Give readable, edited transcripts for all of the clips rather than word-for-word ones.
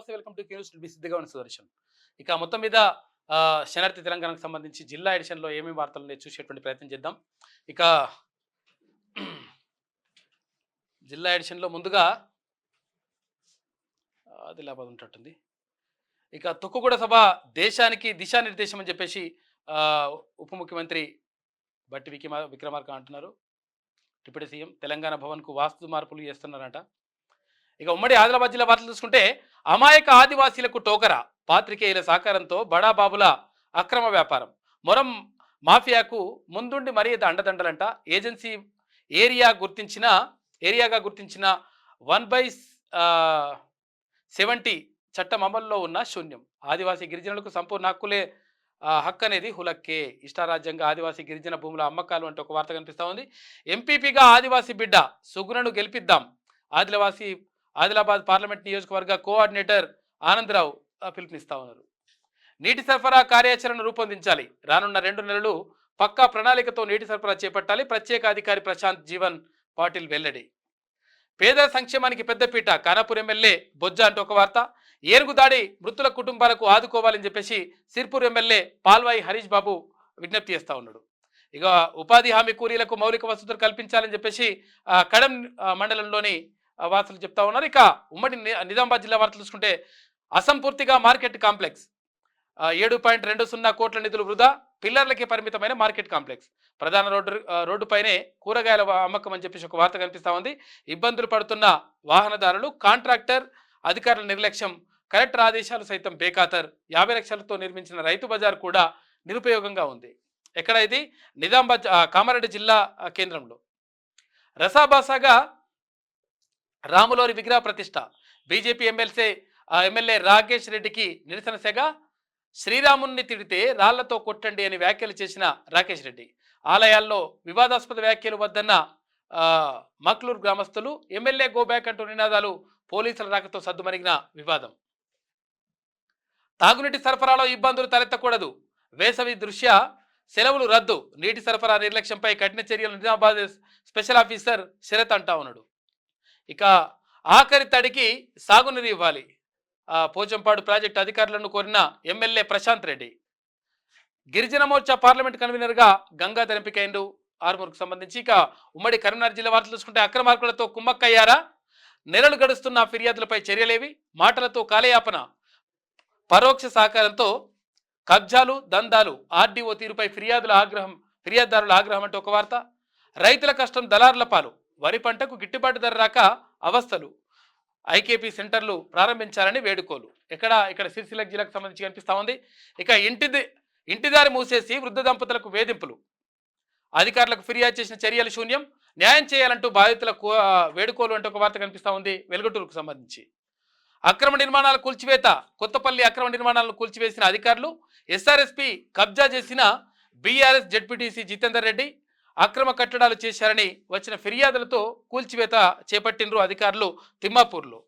నమస్తే welcome to news సిద్ధిగా ఉన్న సుదర్శన్. ఇక మొత్తం మీద శనార్థి తెలంగాణకు సంబంధించి జిల్లా ఎడిషన్లో ఏమేమి వార్తలు ఉన్నాయో చూసేటువంటి ప్రయత్నం చేద్దాం. ఇక జిల్లా ఎడిషన్లో ముందుగా ఆదిలాబాద్ ఉంటట్టుంది. ఇక తొక్కుగూడ సభ దేశానికి దిశానిర్దేశం అని చెప్పేసి ఉప ముఖ్యమంత్రి బట్టి విక్రమార్క అంటున్నారు. డిప్యూటీ సీఎం తెలంగాణ భవన్కు వాస్తు మార్పులు చేస్తున్నారట. ఇక ఉమ్మడి ఆదిలాబాద్ జిల్లా వార్తలు చూసుకుంటే అమాయక ఆదివాసీలకు టోకరా, పాత్రికేయుల సహకారంతో బడాబాబుల అక్రమ వ్యాపారం, మొరం మాఫియాకు ముందుండి మరీ అండదండలంట. ఏజెన్సీ ఏరియాగా గుర్తించిన 1/70 చట్టం అమల్లో ఉన్న శూన్యం. ఆదివాసీ గిరిజనులకు సంపూర్ణ హక్కు అనేది హులక్కే. ఇష్టారాజ్యంగా ఆదివాసీ గిరిజన భూముల అమ్మకాలు అంటే ఒక వార్త కనిపిస్తూ ఉంది. ఎంపీపీగా ఆదివాసీ బిడ్డ సుగుణను గెలిపిద్దాం. ఆదిలాబాద్ పార్లమెంట్ నియోజకవర్గ కోఆర్డినేటర్ ఆనందరావు పిలుపునిస్తా ఉన్నారు. నీటి సరఫరా కార్యాచరణ రూపొందించాలి. రానున్న 2 నెలలు పక్కా ప్రణాళికతో నీటి సరఫరా చేపట్టాలి. ప్రత్యేక అధికారి ప్రశాంత్ జీవన్ పాటిల్ వెల్లడి. పేదల సంక్షేమానికి పెద్దపీట, ఖానాపూర్ ఎమ్మెల్యే బొజ్జ అంటే ఒక వార్త. ఏనుగుదాడి మృతుల కుటుంబాలకు ఆదుకోవాలని చెప్పేసి సిర్పూర్ ఎమ్మెల్యే పాల్వాయి హరీష్ బాబు విజ్ఞప్తి చేస్తూ ఉన్నాడు. ఇక ఉపాధి హామీ కూలీలకు మౌలిక వసతులు కల్పించాలని చెప్పేసి కడెం మండలంలోని వార్తలు చెప్తా ఉన్నారు. ఇక ఉమ్మడి నిజామాబాద్ జిల్లా వార్తలు చూసుకుంటే అసంపూర్తిగా మార్కెట్ కాంప్లెక్స్, 7.20 కోట్ల నిధులు వృధా, పిల్లర్లకే పరిమితమైన మార్కెట్ కాంప్లెక్స్, ప్రధాన రోడ్డుపైనే కూరగాయల అమ్మకం అని చెప్పేసి ఒక వార్త కనిపిస్తూ ఉంది. ఇబ్బందులు పడుతున్న వాహనదారులు, కాంట్రాక్టర్ అధికారుల నిర్లక్ష్యం, కలెక్టర్ ఆదేశాలు సైతం బేఖాతర్. 50 లక్షలతో నిర్మించిన రైతు బజార్ కూడా నిరుపయోగంగా ఉంది. ఎక్కడ ఇది? నిజామాబాద్ కామారెడ్డి జిల్లా కేంద్రంలో. రసాబాసాగా రాములోరి విగ్రహ ప్రతిష్ట, బీజేపీ ఎమ్మెల్యే రాకేష్ రెడ్డికి నిరసన సెగ. శ్రీరాముని తిడితే రాళ్లతో కొట్టండి అని వ్యాఖ్యలు చేసిన రాకేష్ రెడ్డి. ఆలయాల్లో వివాదాస్పద వ్యాఖ్యలు వద్దన్న మక్లూర్ గ్రామస్తులు. ఎమ్మెల్యే గో బ్యాక్ అంటూ నినాదాలు. పోలీసుల రాకతో సద్దుమణిగిన వివాదం. తాగునీటి సరఫరాలో ఇబ్బందులు తలెత్తకూడదు, వేసవి దృష్ట్యా సెలవులు రద్దు. నీటి సరఫరా నిర్లక్ష్యంపై కఠిన చర్యలు నిజామాబాద్ స్పెషల్ ఆఫీసర్ శరత్ అంటా ఉన్నాడు. ఇక ఆఖరి తడికి సాగునీరు ఇవ్వాలి. పోచంపాడు ప్రాజెక్టు అధికారులను కోరిన ఎమ్మెల్యే ప్రశాంత్ రెడ్డి. గిరిజన మోర్చా పార్లమెంట్ కన్వీనర్గా గంగాధర్ ఎంపికైండు ఆర్మూర్కు సంబంధించి. ఇక ఉమ్మడి కరీంనగర్ జిల్లా వార్తలు చూసుకుంటే అక్రమార్కులతో కుమ్మక్కయ్యారా, నెలలు గడుస్తున్న ఫిర్యాదులపై చర్యలేవి, మాటలతో కాలయాపన, పరోక్ష సహకారంతో కబ్జాలు దందాలు, ఆర్డీఓ తీరుపై ఫిర్యాదుదారుల ఆగ్రహం అంటే ఒక వార్త. రైతుల కష్టం దళారుల పాలు, వరి పంటకు గిట్టుబాటు ధర రాక అవస్థలు, ఐకేపీ సెంటర్లు ప్రారంభించాలని వేడుకోలు. ఇక్కడ సిరిసిల్ల జిల్లాకు సంబంధించి కనిపిస్తూ ఉంది. ఇక ఇంటిదారి మూసేసి వృద్ధ దంపతులకు వేధింపులు, అధికారులకు ఫిర్యాదు చేసిన చర్యలు శూన్యం, న్యాయం చేయాలంటూ బాధితుల వేడుకోలు అంటే ఒక వార్త కనిపిస్తూ ఉంది వెలుగుటూరుకు సంబంధించి. అక్రమ నిర్మాణాల కూల్చివేత, కొత్తపల్లి అక్రమ నిర్మాణాలను కూల్చివేసిన అధికారులు. ఎస్ఆర్ఎస్పీ కబ్జా చేసిన బీఆర్ఎస్ జెడ్పీటీసీ జితేందర్ రెడ్డి. అక్రమ కట్టడాలు చేశారని వచ్చిన ఫిర్యాదులతో కూల్చివేత చేపట్టినరు అధికారులు తిమ్మాపూర్లో.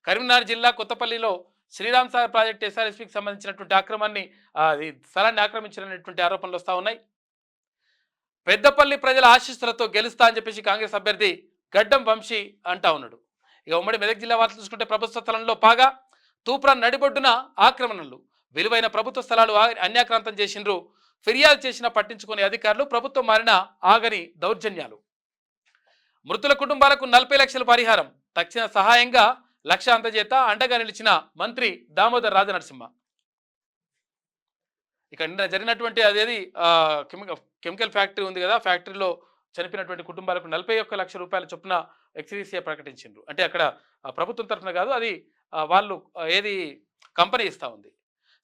కరీంనగర్ జిల్లా కొత్తపల్లిలో శ్రీరామ్ సాగర్ ప్రాజెక్టు ఎస్ఆర్ఎస్పీకి సంబంధించినటువంటి స్థలాన్ని ఆక్రమించినటువంటి ఆరోపణలు వస్తూ ఉన్నాయి. పెద్దపల్లి ప్రజల ఆశీస్సులతో గెలుస్తా అని చెప్పేసి కాంగ్రెస్ అభ్యర్థి గడ్డం వంశీ అంటా ఉన్నాడు. ఇక ఉమ్మడి మెదక్ జిల్లా వార్తలు చూసుకుంటే ప్రభుత్వ స్థలంలో పాగా, తూప్రాన్ నడిబొడ్డున ఆక్రమణలు, విలువైన ప్రభుత్వ స్థలాలు అన్యాక్రాంతం చేసిండ్రు. ఫిర్యాదు చేసినా పట్టించుకునే అధికారులు. ప్రభుత్వం మారిన ఆగని దౌర్జన్యాలు. మృతుల కుటుంబాలకు 40 లక్షల పరిహారం, తక్షణ సహాయంగా 1 లక్ష అందజేత. అండగా నిలిచిన మంత్రి దామోదర్ రాజనరసింహ. ఇక నిన్న జరిగినటువంటి అదేది కెమికల్ ఫ్యాక్టరీ ఉంది కదా, ఫ్యాక్టరీలో చనిపోయినటువంటి కుటుంబాలకు 41 లక్షల రూపాయల చొప్పున ఎక్స్గ్రేషియా ప్రకటించిండ్రు. అంటే అక్కడ ప్రభుత్వం తరఫున కాదు, అది వాళ్ళు కంపెనీ ఇస్తూ ఉంది.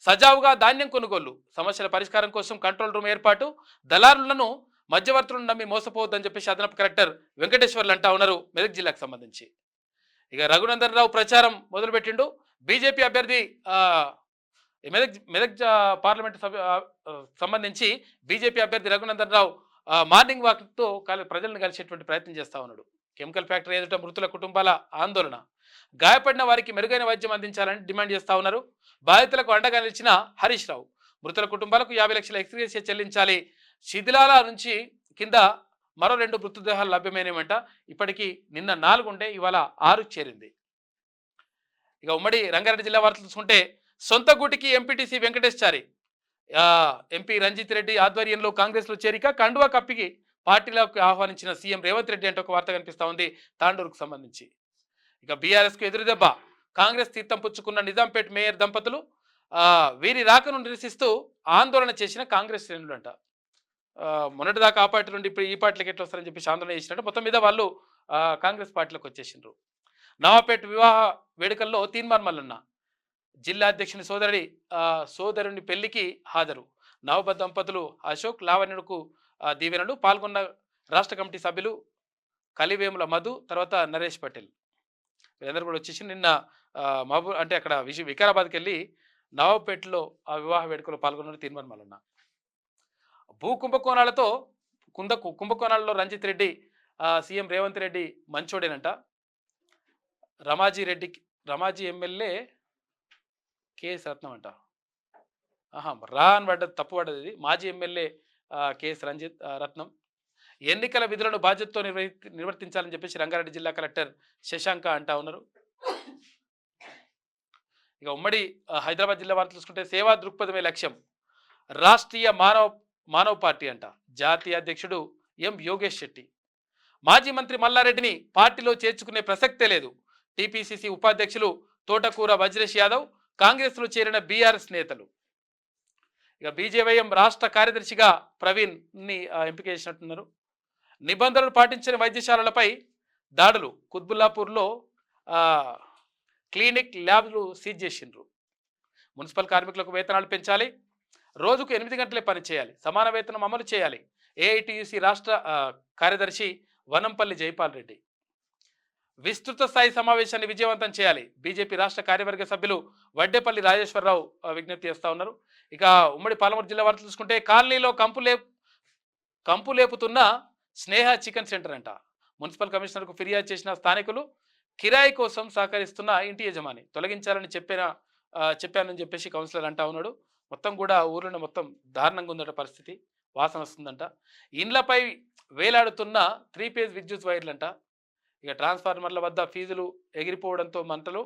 సజావుగా ధాన్యం కొనుగోలు, సమస్యల పరిష్కారం కోసం కంట్రోల్ రూమ్ ఏర్పాటు, దళారులను మధ్యవర్తులను నమ్మి మోసపోవద్దని చెప్పేసి అదనపు కలెక్టర్ వెంకటేశ్వర్లు అంటా ఉన్నారు మెదక్ జిల్లాకు సంబంధించి. ఇక రఘునందన్ రావు ప్రచారం మొదలుపెట్టిండు. బీజేపీ అభ్యర్థి మెదక్ పార్లమెంటు సంబంధించి బీజేపీ అభ్యర్థి రఘునందన్ రావు మార్నింగ్ వాక్తో ప్రజలను కలిసేటువంటి ప్రయత్నం చేస్తూ ఉన్నాడు. కెమికల్ ఫ్యాక్టరీ ఎదుట మృతుల కుటుంబాల ఆందోళన, గాయపడిన వారికి మెరుగైన వైద్యం అందించాలని డిమాండ్ చేస్తూ ఉన్నారు. బాధితులకు అండగా నిలిచిన హరీష్ రావు. మృతుల కుటుంబాలకు 50 లక్షల ఎక్స్గ్రేషియా చెల్లించాలి. శిథిలాల నుంచి కింద మరో 2 మృతదేహాలు లభ్యమైనవంట. ఇప్పటికీ నిన్న 4 ఉండే, ఇవాళ 6 చేరింది. ఇక ఉమ్మడి రంగారెడ్డి జిల్లా వార్తలు చూసుకుంటే సొంత గూటికి ఎంపీటీసీ వెంకటేశ్చారి ఎంపీ రంజిత్ రెడ్డి ఆధ్వర్యంలో కాంగ్రెస్లో చేరిక కండువా కప్పికి పార్టీలోకి ఆహ్వానించిన సీఎం రేవంత్ రెడ్డి అంటే ఒక వార్త కనిపిస్తా ఉంది తాండూరుకు సంబంధించి. ఇక బీఆర్ఎస్కు ఎదురుదెబ్బ కాంగ్రెస్ తీర్థం పుచ్చుకున్న నిజాంపేట్ మేయర్ దంపతులు వీరి రాకను నిరసిస్తూ ఆందోళన చేసిన కాంగ్రెస్ శ్రేణులంట. మొన్నటిదాకా ఆ పార్టీ నుండి ఇప్పుడు ఈ పార్టీలకు ఎట్లా వస్తారని చెప్పి ఆందోళన చేసినట్టు మొత్తం మీద వాళ్ళు కాంగ్రెస్ పార్టీలోకి వచ్చేసిండ్రు. నవాపేట్ వివాహ వేడుకల్లో తీన్మార్ మల్లన్న జిల్లా అధ్యక్షుని సోదరుని పెళ్లికి హాజరు. నవబ దంపతులు అశోక్ లావణ్యుడుకు దీవెనలు పాల్గొన్న రాష్ట్ర కమిటీ సభ్యులు కలివేముల మధు, తర్వాత నరేష్ పటేల్ వీళ్ళందరూ కూడా వచ్చేసి నిన్న మహబూబ్ అంటే అక్కడ వికారాబాద్కి వెళ్ళి నవాపేటలో ఆ వివాహ వేడుకలో పాల్గొన్నారు తీన్మార్ మల్లన్న. భూ కుంభకోణాలతో కుంభకోణాలలో రంజిత్ రెడ్డి సీఎం రేవంత్ రెడ్డి మంచోడేనంట. రమాజీ ఎమ్మెల్యే కేఎస్ రత్నం అంట. రా అని పడ్డది, తప్పు పడ్డది. ఇది మాజీ ఎమ్మెల్యే కేఎస్ రత్నం ఎన్నికల విధులను బాధ్యతతో నిర్వర్తించాలని చెప్పేసి రంగారెడ్డి జిల్లా కలెక్టర్ శశాంక అంటా ఉన్నారు. ఇక ఉమ్మడి హైదరాబాద్ జిల్లా వార్తలు చూసుకుంటే సేవా దృక్పథమే లక్ష్యం రాష్ట్రీయ మానవ పార్టీ అంట. జాతీయ అధ్యక్షుడు ఎం యోగేష్ శెట్టి మాజీ మంత్రి మల్లారెడ్డిని పార్టీలో చేర్చుకునే ప్రసక్తే లేదు. టీపీసీసీ ఉపాధ్యక్షులు తోటకూర వజ్రేష్ యాదవ్ కాంగ్రెస్లో చేరిన బీఆర్ఎస్ నేతలు. ఇక బీజేవైఎం రాష్ట్ర కార్యదర్శిగా ప్రవీణ్ని ఎంపిక చేసినట్టున్నారు. నిబంధనలు పాటించని వైద్యశాలలపై దాడులు కుత్బుల్లాపూర్లో క్లినిక్ ల్యాబ్లు సీజ్ చేసిండ్రు. మున్సిపల్ కార్మికులకు వేతనాలు పెంచాలి, రోజుకు 8 గంటలే పని చేయాలి, సమాన వేతనం అమలు చేయాలి. ఏఐటీయూసీ రాష్ట్ర కార్యదర్శి వనంపల్లి జైపాల్ రెడ్డి విస్తృత స్థాయి సమావేశాన్ని విజయవంతం చేయాలి. బీజేపీ రాష్ట్ర కార్యవర్గ సభ్యులు వడ్డేపల్లి రాజేశ్వరరావు విజ్ఞప్తి చేస్తూ ఉన్నారు. ఇక ఉమ్మడి పాలమూరు జిల్లా వార్తలు చూసుకుంటే కాలనీలో కంపు లేపుతున్న స్నేహ చికెన్ సెంటర్ అంట. మున్సిపల్ కమిషనర్కు ఫిర్యాదు చేసిన స్థానికులు కిరాయి కోసం సహకరిస్తున్న ఇంటి యజమాని తొలగించాలని చెప్పానని చెప్పేసి కౌన్సిలర్ అంటా ఉన్నాడు. మొత్తం కూడా ఊరిలో మొత్తం దారుణంగా ఉందట పరిస్థితి, వాసన వస్తుందంట. ఇండ్లపై వేలాడుతున్న 3 ఫేజ్ విద్యుత్ వైర్లంట. ఇక ట్రాన్స్ఫార్మర్ల వద్ద ఫీజులు ఎగిరిపోవడంతో మంటలు,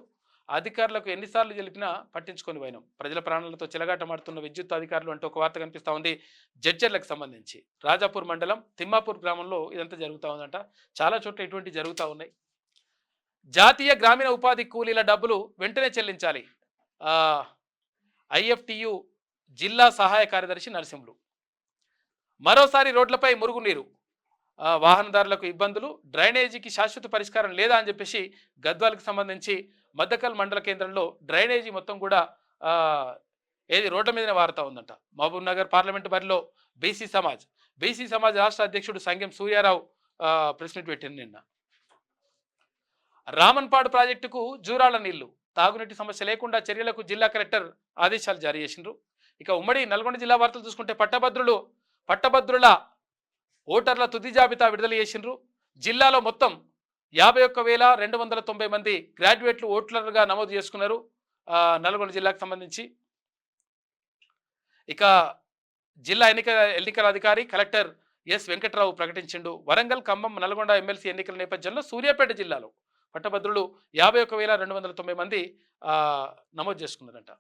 అధికారులకు ఎన్నిసార్లు తెలిపినా పట్టించుకొని పోయినాం. ప్రజల ప్రాణాలతో చెలగాటమాడుతున్న విద్యుత్ అధికారులు అంటూ ఒక వార్త కనిపిస్తూ ఉంది. జడ్చర్లకు సంబంధించి రాజాపూర్ మండలం తిమ్మాపూర్ గ్రామంలో ఇదంతా జరుగుతూ ఉందంట. చాలా చోట్ల ఇటువంటి జరుగుతూ ఉన్నాయి. జాతీయ గ్రామీణ ఉపాధి కూలీల డబ్బులు వెంటనే చెల్లించాలి. ఐఎఫ్టియు జిల్లా సహాయ కార్యదర్శి నరసింహులు. మరోసారి రోడ్లపై మురుగునీరు, వాహనదారులకు ఇబ్బందులు, డ్రైనేజీకి శాశ్వత పరిష్కారం లేదా అని చెప్పేసి గద్వాలకు సంబంధించి మద్దకల్ మండల కేంద్రంలో డ్రైనేజీ మొత్తం కూడా రోడ్ల మీదనే వారుతూ ఉందంట. మహబూబ్ నగర్ పార్లమెంటు బరిలో బీసీ సమాజ్ రాష్ట్ర అధ్యక్షుడు సంగెం సూర్యారావు ప్రెస్ మీట్ పెట్టింది నిన్న. రామన్పాడు ప్రాజెక్టుకు జూరాల నీళ్లు, తాగునీటి సమస్య లేకుండా చర్యలకు జిల్లా కలెక్టర్ ఆదేశాలు జారీ చేసిండ్రు. ఇక ఉమ్మడి నల్గొండ జిల్లా వార్తలు చూసుకుంటే పట్టభద్రుల ఓటర్ల తుది జాబితా విడుదల చేసిండ్రు. జిల్లాలో మొత్తం 51,290 మంది గ్రాడ్యుయేట్లు ఓటర్లుగా నమోదు చేసుకున్నారు నల్గొండ జిల్లాకు సంబంధించి. ఇక జిల్లా ఎన్నికల అధికారి కలెక్టర్ ఎస్ వెంకట్రావు ప్రకటించిండు. వరంగల్, ఖమ్మం, నల్గొండ ఎమ్మెల్సీ ఎన్నికల నేపథ్యంలో సూర్యాపేట జిల్లాలో పట్టభద్రులు 51,290 మంది నమోదు చేసుకున్నారంట.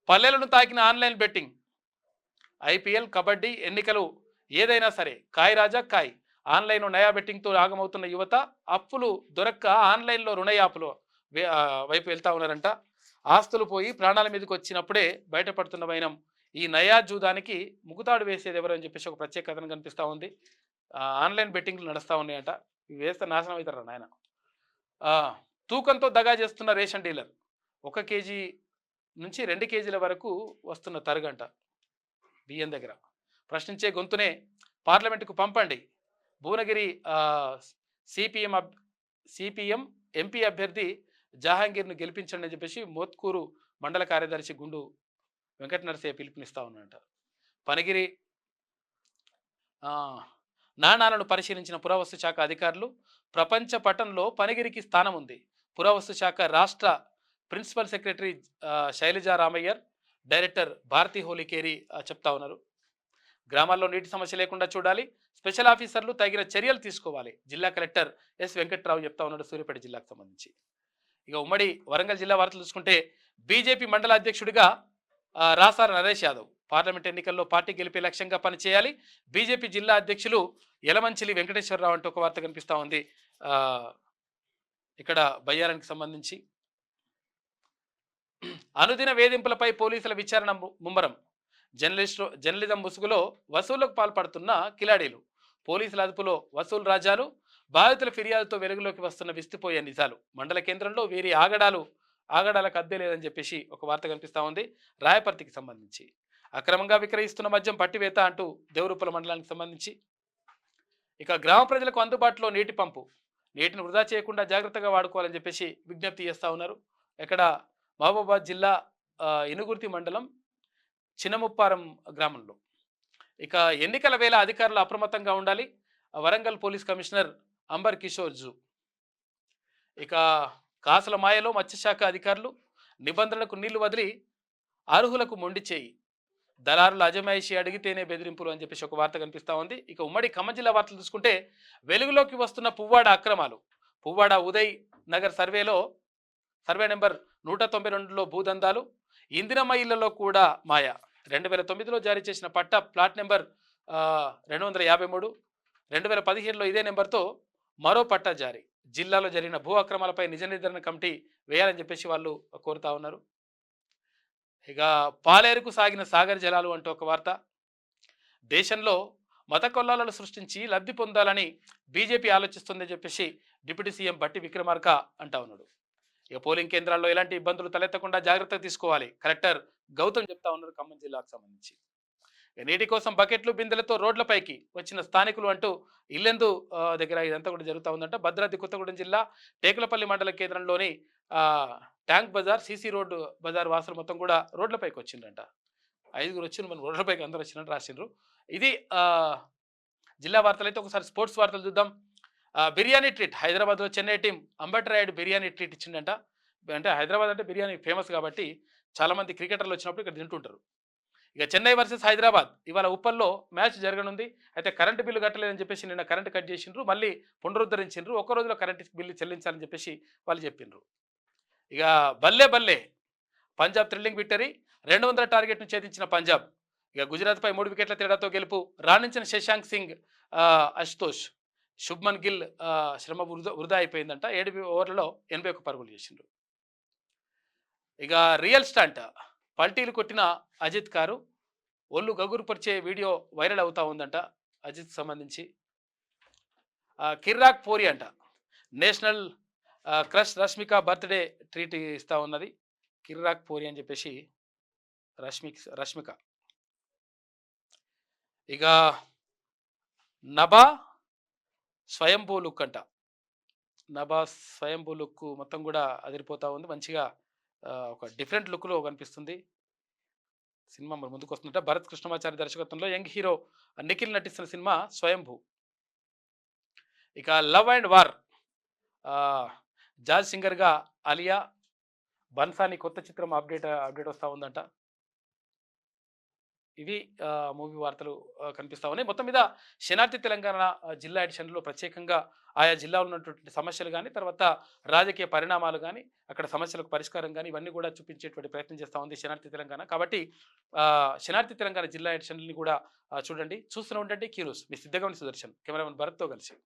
పల్లెలను తాకిన ఆన్లైన్ బెట్టింగ్, ఐపీఎల్, కబడ్డీ, ఎన్నికలు ఏదైనా సరే కాయ్ రాజా కాయ్. ఆన్లైన్ నయా బెట్టింగ్తో ఆగమవుతున్న యువత అప్పులు దొరక్క ఆన్లైన్లో రుణ యాపులు వైపు వెళ్తూ ఉన్నారంట. ఆస్తులు పోయి ప్రాణాల మీదకి వచ్చినప్పుడే బయటపడుతున్న వైనం. ఈ నయా జూదానికి ముగుతాడు వేసేది ఎవరు అని చెప్పేసి ఒక ప్రత్యేక కథనం కనిపిస్తూ ఉంది. ఆన్లైన్ బెట్టింగ్లు నడుస్తూ ఉన్నాయంట. ఇవి వేస్తే నాశనం అవుతారా నాయన. తూకంతో దగా చేస్తున్న రేషన్ డీలర్, 1 కేజీ నుంచి 2 కేజీల వరకు వస్తున్న తరగంట బియ్యం దగ్గర. ప్రశ్నించే గొంతునే పార్లమెంటుకు పంపండి. భువనగిరి సిపిఎం ఎంపీ అభ్యర్థి జహాంగీర్ను గెలిపించండి అని చెప్పేసి మోత్కూరు మండల కార్యదర్శి గుండు వెంకట నరసయ్య పిలుపునిస్తా ఉన్నారంట. పనిగిరి నాణాలను పరిశీలించిన పురావస్తు శాఖ అధికారులు, ప్రపంచ పటంలో పనిగిరికి స్థానం ఉంది. పురావస్తు శాఖ రాష్ట్ర principal secretary Shailaja Ramaiyer, director Bharathi Hollikeri చెప్తా ఉన్నారు. గ్రామాల్లో నీటి సమస్య లేకుండా చూడాలి, స్పెషల్ ఆఫీసర్లు తగిన చర్యలు తీసుకోవాలి. జిల్లా కలెక్టర్ ఎస్ వెంకట్రావు చెప్తా ఉన్నాడు సూర్యాపేట జిల్లాకు సంబంధించి. ఇక ఉమ్మడి వరంగల్ జిల్లా వార్తలు చూసుకుంటే బీజేపీ మండల అధ్యక్షుడిగా రాసార నరేష్ యాదవ్ పార్లమెంట్ ఎన్నికల్లో పార్టీ గెలిపే లక్ష్యంగా పనిచేయాలి. బీజేపీ జిల్లా అధ్యక్షులు యలమంచిలి వెంకటేశ్వరరావు అంటూ ఒక వార్త కనిపిస్తూ ఉంది. ఇక్కడ బయ్యారానికి సంబంధించి అనుదిన వేధింపులపై పోలీసుల విచారణ ముమ్మరం. జర్నలిజం ముసుగులో వసూళ్లకు పాల్పడుతున్న కిలాడీలు. పోలీసుల అదుపులో వసూలు రాజాలు. బాధితుల ఫిర్యాదుతో వెలుగులోకి వస్తున్న విస్తుపోయే నిజాలు. మండల కేంద్రంలో వీరి ఆగడాలకు అద్దె లేదని చెప్పేసి ఒక వార్త కనిపిస్తూ ఉంది. రాయపర్తికి సంబంధించి అక్రమంగా విక్రయిస్తున్న మద్యం పట్టివేత అంటూ దేవరూపల మండలానికి సంబంధించి ఇక గ్రామ ప్రజలకు అందుబాటులో నీటి పంపు. నీటిని వృధా చేయకుండా జాగ్రత్తగా వాడుకోవాలని చెప్పేసి విజ్ఞప్తి చేస్తూ ఉన్నారు. ఇక్కడ మహబూబాబాద్ జిల్లా ఇనుగుర్తి మండలం చిన్నముప్పారం గ్రామంలో ఇక ఎన్నికల వేళ అధికారులు అప్రమత్తంగా ఉండాలి. Warangal police commissioner Amber Kishore Jha. ఇక కాసుల మాయలో మత్స్యశాఖ అధికారులు నిబంధనలకు నీళ్లు వదిలి అర్హులకు మొండి చేయి. దళారుల అజమాయిషి అడిగితేనే బెదిరింపులు అని చెప్పేసి ఒక వార్త కనిపిస్తూ ఉంది. ఇక ఉమ్మడి ఖమ్మం జిల్లా వార్తలు చూసుకుంటే వెలుగులోకి వస్తున్న పువ్వాడ అక్రమాలు. పువ్వాడ ఉదయ్ నగర్ సర్వే నెంబర్ 192లో భూదందాలు. ఇందిరమ్మ ఇళ్లలో కూడా మాయ. 2009లో జారీ చేసిన పట్టా ప్లాట్ నెంబర్ 253. 2017లో ఇదే నెంబర్తో మరో పట్టా జారీ. జిల్లాలో జరిగిన భూ అక్రమాలపై నిజ నిర్ధారణ కమిటీ వేయాలని చెప్పేసి వాళ్ళు కోరుతా ఉన్నారు. ఇక పాలేరుకు సాగిన సాగర్ జలాలు అంటూ ఒక వార్త. దేశంలో మత కొల్లాలను సృష్టించి లబ్ధి పొందాలని బీజేపీ ఆలోచిస్తుందని చెప్పేసి డిప్యూటీ సీఎం బట్టి విక్రమార్క అంటా ఉన్నాడు. ఇక పోలింగ్ కేంద్రాల్లో ఎలాంటి ఇబ్బందులు తలెత్తకుండా జాగ్రత్త తీసుకోవాలి కలెక్టర్ గౌతమ్ చెప్తా ఉన్నారు ఖమ్మం జిల్లాకు సంబంధించి. నీటి కోసం బకెట్లు బిందెలతో రోడ్లపైకి వచ్చిన స్థానికులు అంటూ ఇల్లెందు దగ్గర ఇదంతా కూడా జరుగుతూ ఉందంట. భద్రాద్రి కొత్తగూడెం జిల్లా టేకులపల్లి మండల కేంద్రంలోని ట్యాంక్ బజార్, సీసీ రోడ్డు బజార్ వాసులు మొత్తం కూడా రోడ్లపైకి వచ్చిందంట. 5గురు వచ్చిండ్రు, మన రోడ్లపైకి అందరూ వచ్చినట్టు రాసిండ్రు. ఇది జిల్లా వార్తలు. అయితే ఒకసారి స్పోర్ట్స్ వార్తలు చూద్దాం. బిర్యానీ ట్రీట్. హైదరాబాద్లో చెన్నై టీం అంబటి రాయుడు బిర్యానీ ట్రీట్ ఇచ్చిందంట. అంటే హైదరాబాద్ అంటే బిర్యానీ ఫేమస్ కాబట్టి చాలామంది క్రికెటర్లు వచ్చినప్పుడు ఇక్కడ తింటుంటారు. ఇక చెన్నై వర్సెస్ హైదరాబాద్ ఇవాళ ఉప్పల్లో మ్యాచ్ జరగనుంది. అయితే కరెంటు బిల్లు కట్టలేదని చెప్పేసి నిన్న కరెంటు కట్ చేసిండ్రు, మళ్ళీ పునరుద్ధరించిండ్రు. ఒక్క రోజులో కరెంటు బిల్లు చెల్లించాలని చెప్పేసి వాళ్ళు చెప్పిండ్రు. ఇక బల్లే పంజాబ్ థ్రిల్లింగ్ విక్టరీ. 200 టార్గెట్ను ఛేదించిన పంజాబ్. ఇక గుజరాత్పై 3 వికెట్ల తేడాతో గెలుపు. రాణించిన శశాంక్ సింగ్, అశుతోష్, శుభ్మన్ గిల్ శ్రమ వృధా అయిపోయిందంట. 7 ఓవర్లలో 81 పరుగులు చేసిండ్రు. ఇక రియల్ స్టంట్. పల్టీలు కొట్టిన అజిత్ కారు. ఒళ్ళు గగురుపరిచే వీడియో వైరల్ అవుతా ఉందంట అజిత్ సంబంధించి. కిర్రాక్ పోరి అంట. National crush Rashmika birthday treat ఇస్తూ ఉన్నది. కిర్రాక్ పోరి అని చెప్పేసి రష్మిక. ఇక నభా స్వయంభూ లుక్ అంట. నభా స్వయంభూ లుక్ మొత్తం కూడా అదిరిపోతూ ఉంది. మంచిగా ఒక డిఫరెంట్ లుక్లో కనిపిస్తుంది. సినిమా మరి ముందుకు వస్తుందంట. భరత్ కృష్ణమాచారి దర్శకత్వంలో యంగ్ హీరో నిఖిల్ నటిస్తున్న సినిమా స్వయంభూ. ఇక లవ్ అండ్ వార్. జాజ్ సింగర్గా అలియా బన్సాని కొత్త చిత్రం అప్డేట్ వస్తూ ఉందంట. ఇవి మూవీ వార్తలు కనిపిస్తూ ఉన్నాయి. మొత్తం మీద శనార్థి తెలంగాణ జిల్లా ఎడిషన్లో ప్రత్యేకంగా ఆయా జిల్లాలో ఉన్నటువంటి సమస్యలు కానీ, తర్వాత రాజకీయ పరిణామాలు కానీ, అక్కడ సమస్యలకు పరిష్కారం కానీ ఇవన్నీ కూడా చూపించేటువంటి ప్రయత్నం చేస్తూ ఉంది శనార్థి తెలంగాణ. కాబట్టి శనార్థి తెలంగాణ జిల్లా ఎడిషన్ని కూడా చూడండి, చూస్తూనే ఉండండి. Key news. మీ సిద్ధంగా సుదర్శన్, కెమెరామెన్ భరత్తో కలిసి.